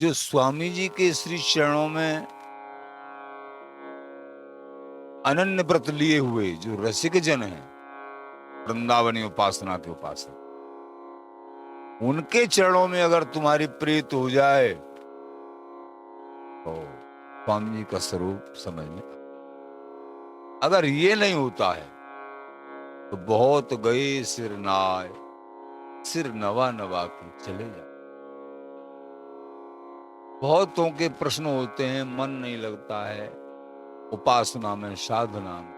जो स्वामी जी के श्री चरणों में अनन्य व्रत लिए हुए जो रसिक जन हैं, वृंदावनी उपासना के उपासक, उनके चरणों में अगर तुम्हारी प्रीत हो जाए तो स्वामी जी का स्वरूप समझ में। अगर ये नहीं होता है तो बहुत गए सिर नाय, सिर नवा नवा के चले जा। बहुतों के प्रश्न होते हैं, मन नहीं लगता है उपासना में, साधना में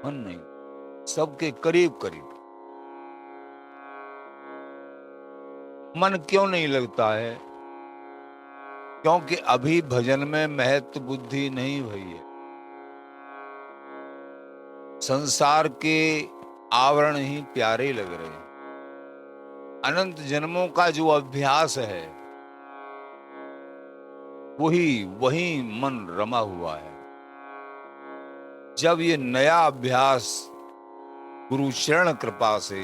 मन नहीं, सबके करीब करीब। मन क्यों नहीं लगता है? क्योंकि अभी भजन में महत्व बुद्धि नहीं हुई है। संसार के आवरण ही प्यारे लग रहे हैं। अनंत जन्मों का जो अभ्यास है वही मन रमा हुआ है। जब ये नया अभ्यास गुरु चरण कृपा से,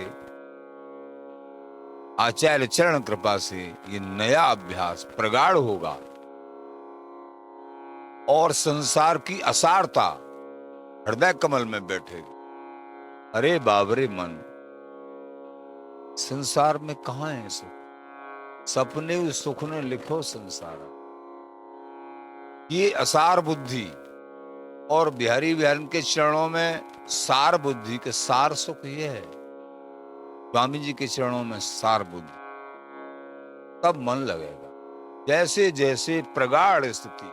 आचार्य चरण कृपा से ये नया अभ्यास प्रगाढ़ होगा और संसार की असारता हृदय कमल में बैठेगी। अरे बाबरे मन, संसार में कहां है सुख? सपने उस सुख ने लिखो संसार। ये असार बुद्धि और बिहारी बिहारन के चरणों में सार बुद्धि के सार सुख ये है। स्वामी जी के चरणों में सार बुद्धि, तब मन लगेगा। जैसे जैसे प्रगाढ़ स्थिति,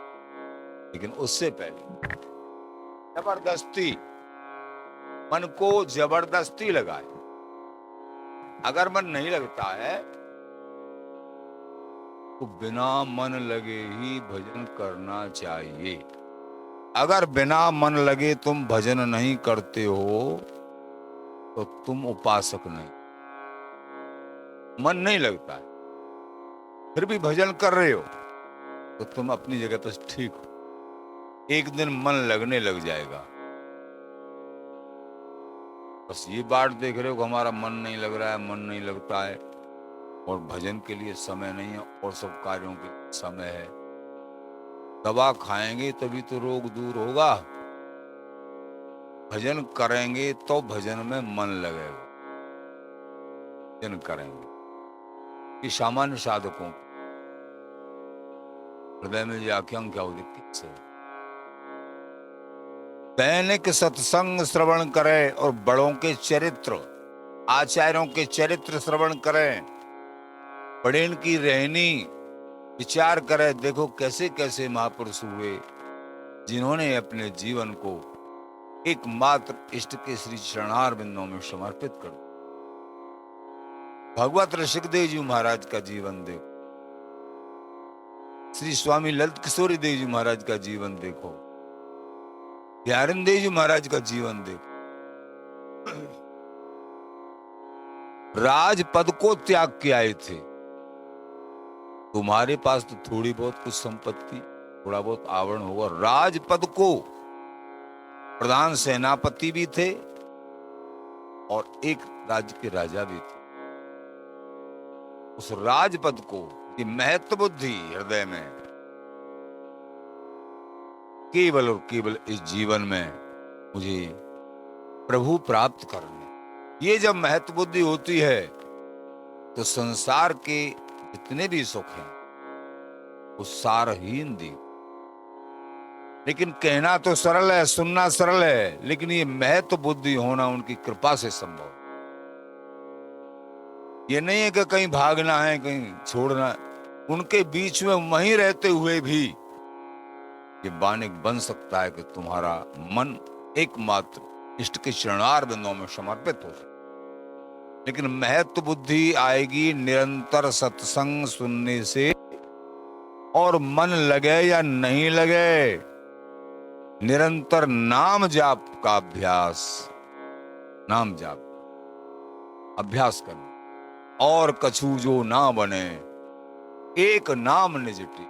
लेकिन उससे पहले जबरदस्ती, मन को जबरदस्ती लगाए। अगर मन नहीं लगता है तो बिना मन लगे ही भजन करना चाहिए। अगर बिना मन लगे तुम भजन नहीं करते हो तो तुम उपासक नहीं। मन नहीं लगता है फिर भी भजन कर रहे हो तो तुम अपनी जगह पर ठीक हो। एक दिन मन लगने लग जाएगा। बस ये बात देख रहे हो कि हमारा मन नहीं लग रहा है, मन नहीं लगता है, और भजन के लिए समय नहीं है और सब कार्यों के समय है। दवा खाएंगे तभी तो रोग दूर होगा। भजन करेंगे तो भजन में मन लगेगा। भजन करेंगे कि सामान्य साधकों हृदय में ये आकांक्षा होती किससे? दैनिक सत्संग श्रवण करें और बड़ों के चरित्र, आचार्यों के चरित्र श्रवण करें, बड़ेन की रहनी विचार करें। देखो कैसे कैसे महापुरुष हुए जिन्होंने अपने जीवन को एकमात्र इष्ट के श्री चरणार बिंदों में समर्पित कर दिया। भगवत ऋषिकदेव जी महाराज का जीवन देखो, श्री स्वामी ललित किशोरी देव जी महाराज का जीवन देखो, बिहारिन देव जी महाराज का जीवन देखो। राजपद को त्याग के आए थे। तुम्हारे पास तो थोड़ी बहुत कुछ संपत्ति, थोड़ा बहुत आवरण होगा। राजपद को, प्रधान सेनापति भी थे और एक राज्य के राजा भी थे। उस राजपद को, की महत्व बुद्धि हृदय में, केवल और केवल इस जीवन में मुझे प्रभु प्राप्त करने, ये जब महत्व बुद्धि होती है तो संसार के जितने भी सुख हैं वो सारहीन दी। लेकिन कहना तो सरल है, सुनना सरल है, लेकिन ये महत्व बुद्धि होना उनकी कृपा से संभव है। ये नहीं है कि कहीं भागना है, कहीं छोड़ना है। उनके बीच में वहीं रहते हुए भी ये बानिक बन सकता है कि तुम्हारा मन एकमात्र इष्ट के चरणार बिंदुओं में समर्पित हो सके। लेकिन महत्व बुद्धि आएगी निरंतर सत्संग सुनने से, और मन लगे या नहीं लगे, निरंतर नाम जाप का अभ्यास, नाम जाप अभ्यास करना। और कछु जो ना बने, एक नाम निजटी,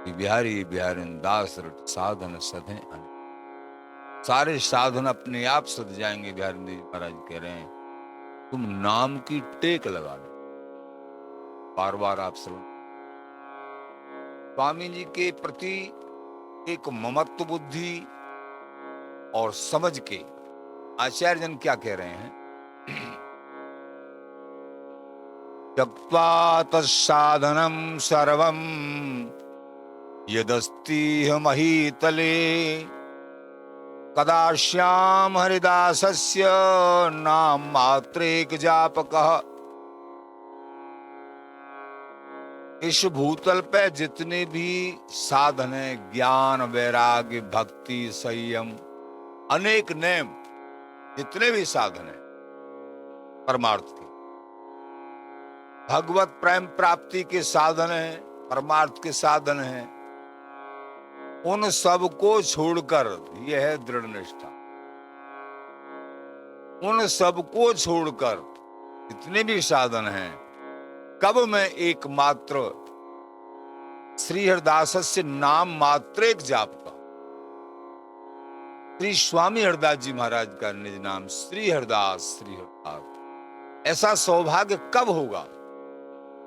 बिहारी बिहारिन दास रट साधन सधे अनेक। सारे साधन अपने आप सध जाएंगे। बिहारी देव महाराज कह रहे हैं तुम नाम की टेक लगा लो, बार बार आप श्रवण। स्वामी जी के प्रति एक ममत्व बुद्धि और समझ के आचार्य जन क्या कह रहे हैं? त्यक्त्वा तत्साधनं सर्वं यदस्तीह महीतले कदा श्याम हरिदासस्य नाम मात्रेक जापकः। इस भूतल पे जितने भी साधन है, ज्ञान, वैराग्य, भक्ति, संयम, अनेक नेम, जितने भी साधन है परमार्थ के, भगवत प्रेम प्राप्ति के साधन है, परमार्थ के साधन है, उन सब को छोड़कर, यह है दृढ़ निष्ठा, उन सब को छोड़कर जितने भी साधन हैं, कब मैं एकमात्र श्री हरिदासस्य नाम मात्रेक जाप का, श्री स्वामी हरिदास जी महाराज का निज नाम श्री हरिदास, श्री हरिदास, ऐसा सौभाग्य कब होगा?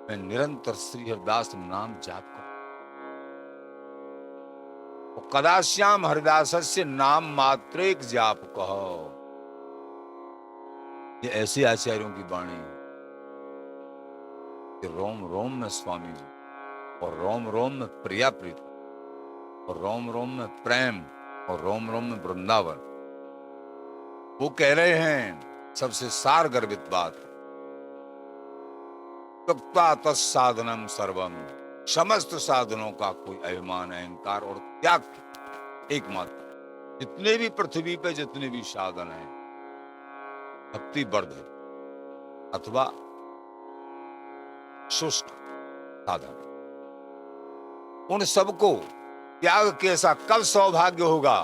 मैं निरंतर श्री हरिदास नाम जाप करूं। तो कदाश्याम हरिदासस्य नाम मात्रेक जाप कहो, ये ऐसे आचार्यों की वाणी है कि रोम रोम में स्वामी जी, और रोम रोम में प्रिया प्रीत, और रोम रोम में प्रेम, और रोम रोम में वृंदावन। वो कह रहे हैं सबसे सार गर्भित बात, त्यक्त्वा तत्साधनं सर्वम, समस्त साधनों का कोई अभिमान, अहंकार और त्याग एकमात्र, जितने भी पृथ्वी पे जितने भी साधन हैं, भक्ति वर्धक अथवा शुष्क साधन, उन सबको त्याग के ऐसा कब सौभाग्य होगा?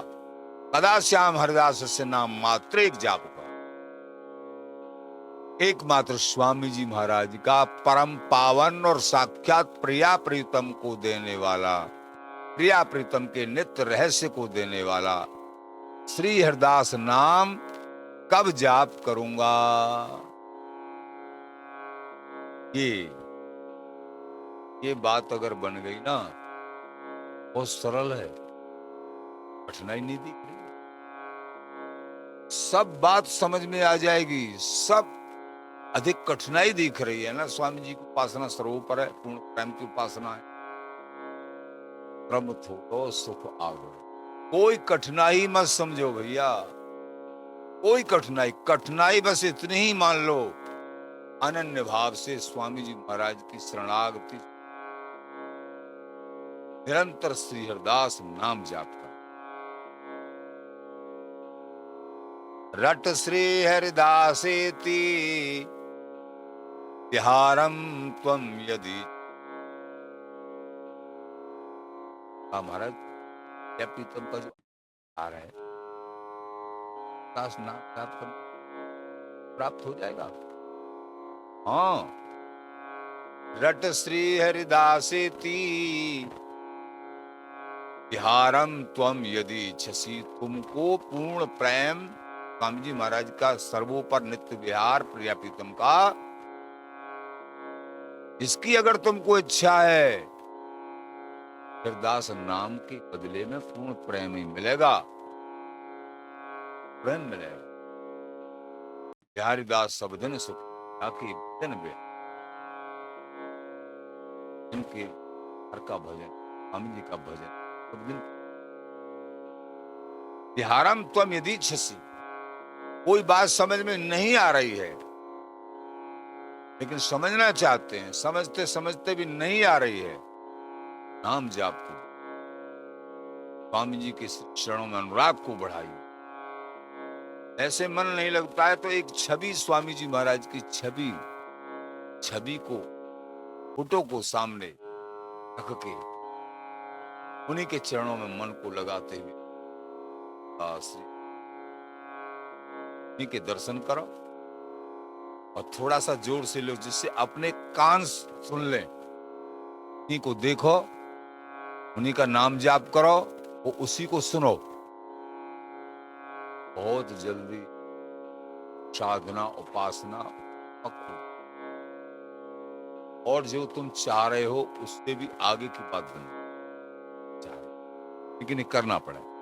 कदा श्याम हरिदास से नाम मात्रेक जाप का, एकमात्र स्वामी जी महाराज का परम पावन और साक्षात प्रिया प्रीतम को देने वाला, प्रिया प्रीतम के नित्य रहस्य को देने वाला श्री हरिदास नाम कब जाप करूंगा? ये बात अगर बन गई ना, बहुत सरल है, कठिनाई नहीं दिख रही, सब बात समझ में आ जाएगी। सब अधिक कठिनाई दिख रही है ना, स्वामी जी की उपासना सर्वोपर है, पूर्ण प्रेम की उपासना है, क्रम थोड़ो सुख आगो, कोई कठिनाई मत समझो भैया, कोई कठिनाई, कठिनाई बस इतनी ही मान लो, अनन्य भाव से स्वामी जी महाराज की शरणागति, निरंतर श्री हरिदास नाम जाप कर, रट श्री हरिदासेति विहारम त्वम यदि। महाराज क्या प्रीतम का जो आ रहा है, दास नाम जाप कर प्राप्त हो जाएगा। हाँ, रट श्री हरिदासेति विहारम त्वम यदि इच्छसि, तुमको पूर्ण प्रेम स्वामी जी महाराज का सर्वोपर नित्य विहार प्रिया प्रीतम का, इसकी अगर तुमको इच्छा है, हरिदास नाम के बदले में पूर्ण प्रेम ही मिलेगा, प्रेम मिलेगा। हरिदास सब दिन सुख ताकि दिन वे इनके हर का भजन, स्वामी जी का भजन सब दिन। विहारम त्वम यदि इच्छसि, कोई बात समझ में नहीं आ रही है लेकिन समझना चाहते हैं, समझते समझते भी नहीं आ रही है, नाम जाप को, स्वामी जी के चरणों में अनुराग को बढ़ाइए। ऐसे मन नहीं लगता है तो एक छवि, स्वामी जी महाराज की छवि को, फोटो को सामने रख के उन्हीं के चरणों में मन को लगाते हुए उन्हीं के दर्शन करो, और थोड़ा सा जोर से लो जिससे अपने कान सुन ले, उन्हीं को देखो, उन्हीं का नाम जाप करो, वो उसी को सुनो। बहुत जल्दी साधना उपासना पक्की, और जो तुम चाह रहे हो उससे भी आगे की बात बनी। लेकिन ये करना पड़ेगा।